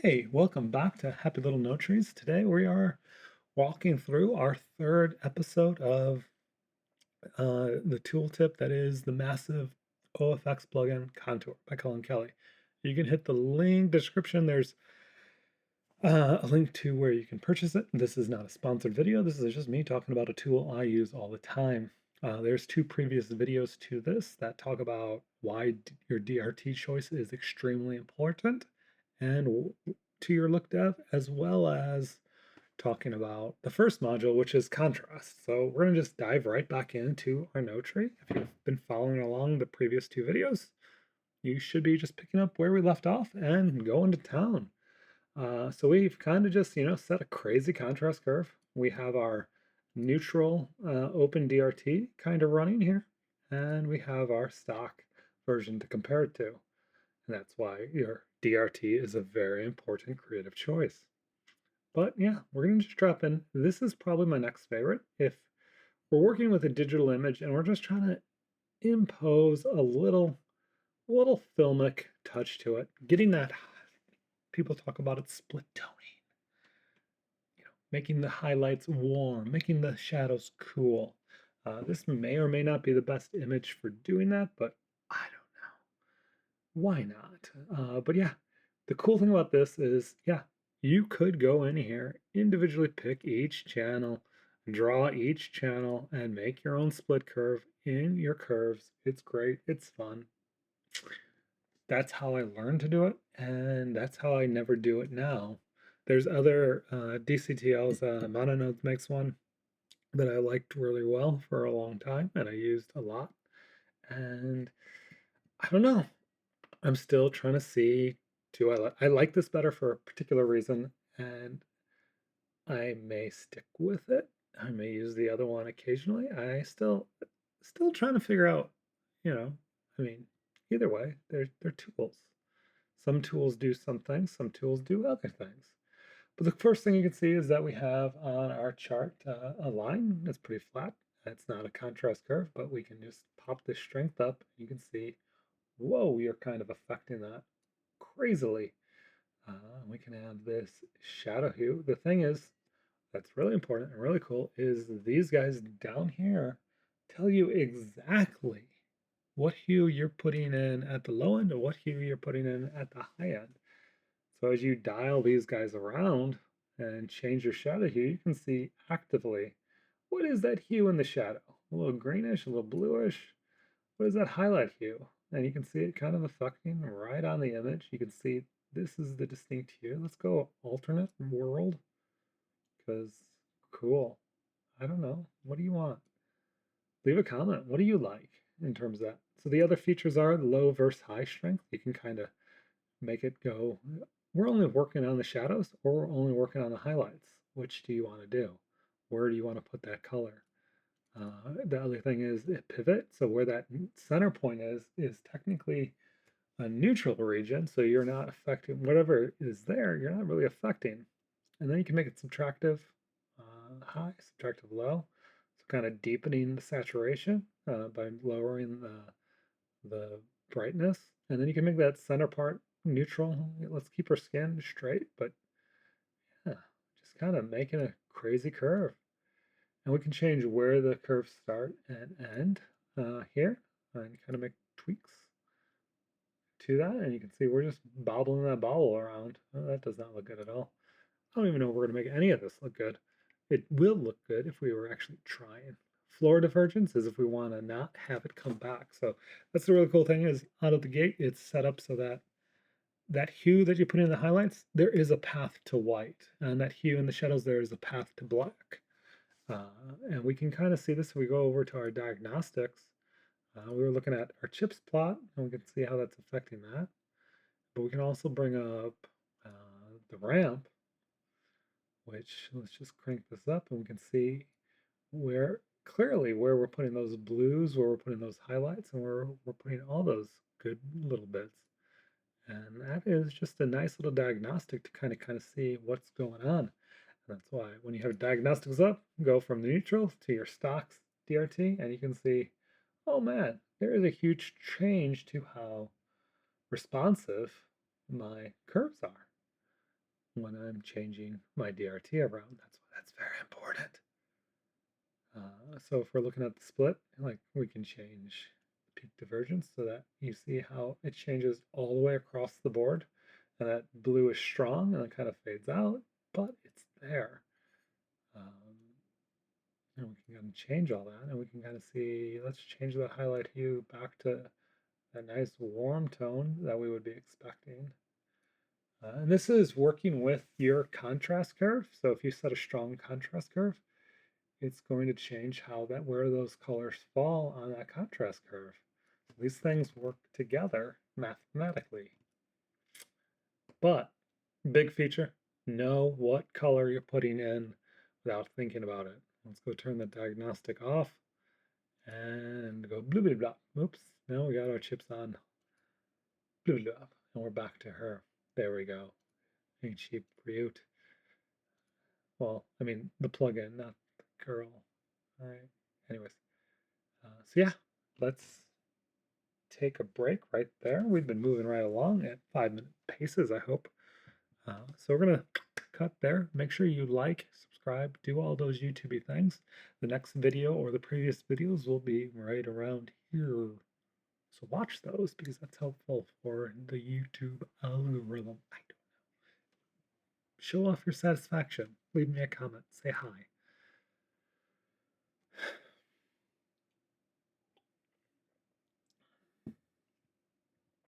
Hey, welcome back to Happy Little No Trees. Today we are walking through our third episode of the tooltip that is the massive OFX plugin Contour by Colin Kelly. You can hit the link description. There's a link to where you can purchase it. This is not a sponsored video. This is just me talking about a tool I use all the time. There's two previous videos to this that talk about why your DRT choice is extremely important and to your look dev, as well as talking about the first module, which is contrast. So we're going to just dive right back into our node tree. If you've been following along the previous two videos, you should be just picking up where we left off and going to town. So we've kind of just, set a crazy contrast curve. We have our neutral open DRT kind of running here, and we have our stock version to compare it to. And that's why your DRT is a very important creative choice. But yeah, we're going to just drop in. This is probably my next favorite. If we're working with a digital image and we're just trying to impose a little filmic touch to it, getting that, people talk about it, split toning, making the highlights warm, making the shadows cool. This may or may not be the best image for doing that, but I don't know. Why not? But yeah, the cool thing about this is, yeah, you could go in here, individually pick each channel, draw each channel, and make your own split curve in your curves. It's great. It's fun. That's how I learned to do it, and that's how I never do it now. There's other DCTLs, Mononodes makes one that I liked really well for a long time, and I used a lot. And I don't know, I'm still trying to see, I like this better for a particular reason, and I may stick with it. I may use the other one occasionally. I still trying to figure out, you know, I mean, either way, they're tools. Some tools do some things, some tools do other things. But the first thing you can see is that we have on our chart a line that's pretty flat. It's not a contrast curve, but we can just pop this strength up. You can see, whoa, you're kind of affecting that crazily. We can add this shadow hue. The thing is, that's really important and really cool is these guys down here tell you exactly what hue you're putting in at the low end and what hue you're putting in at the high end. So as you dial these guys around and change your shadow hue, you can see actively what is that hue in the shadow? A little greenish, a little bluish. What is that highlight hue? And you can see it kind of affecting right on the image. You can see this is the distinct hue. Let's go alternate world because cool. I don't know. What do you want? Leave a comment. What do you like in terms of that? So the other features are the low versus high strength. You can kind of make it go, we're only working on the shadows or we're only working on the highlights. Which do you want to do? Where do you want to put that color? The other thing is pivot. So where that center point is technically a neutral region. So you're not affecting whatever is there. You're not really affecting. And then you can make it subtractive high, subtractive low. So kind of deepening the saturation by lowering the brightness. And then you can make that center part neutral. Let's keep our skin straight, but yeah, just kind of making a crazy curve. And we can change where the curves start and end here and kind of make tweaks to that. And you can see we're just bobbling that bobble around. Oh, that does not look good at all. I don't even know if we're going to make any of this look good. It will look good if we were actually trying. Floor divergence is if we want to not have it come back. So that's the really cool thing is out of the gate, it's set up so that that hue that you put in the highlights, there is a path to white. And that hue in the shadows, there is a path to black. And we can kind of see this if we go over to our diagnostics. We were looking at our chips plot, and we can see how that's affecting that. But we can also bring up the ramp, which let's just crank this up and we can see where clearly where we're putting those blues, where we're putting those highlights, and where we're putting all those good little bits. And that is just a nice little diagnostic to kind of see what's going on. And that's why when you have diagnostics up, go from the neutral to your stocks DRT, and you can see, oh man, there is a huge change to how responsive my curves are. when I'm changing my DRT around. That's very important. So if we're looking at the split, like we can change the peak divergence so that you see how it changes all the way across the board, and that blue is strong and it kind of fades out, but it's there. And we can kind of change all that, and we can kind of see, let's change the highlight hue back to that nice warm tone that we would be expecting. And this is working with your contrast curve. So if you set a strong contrast curve, it's going to change where those colors fall on that contrast curve. So these things work together mathematically. But big feature, know what color you're putting in without thinking about it. Let's go turn the diagnostic off and go blah, blah, blah. Oops, now we got our chips on blah, blah, blah, and we're back to her. There we go. Ain't she cute? Well, I mean, the plugin, not the girl. All right. Anyways, so yeah, let's take a break right there. We've been moving right along at 5-minute paces, I hope. So we're going to cut there. Make sure you like, subscribe, do all those YouTubey things. The next video or the previous videos will be right around here. So watch those because that's helpful for the YouTube algorithm. I don't know. Show off your satisfaction. Leave me a comment. Say hi.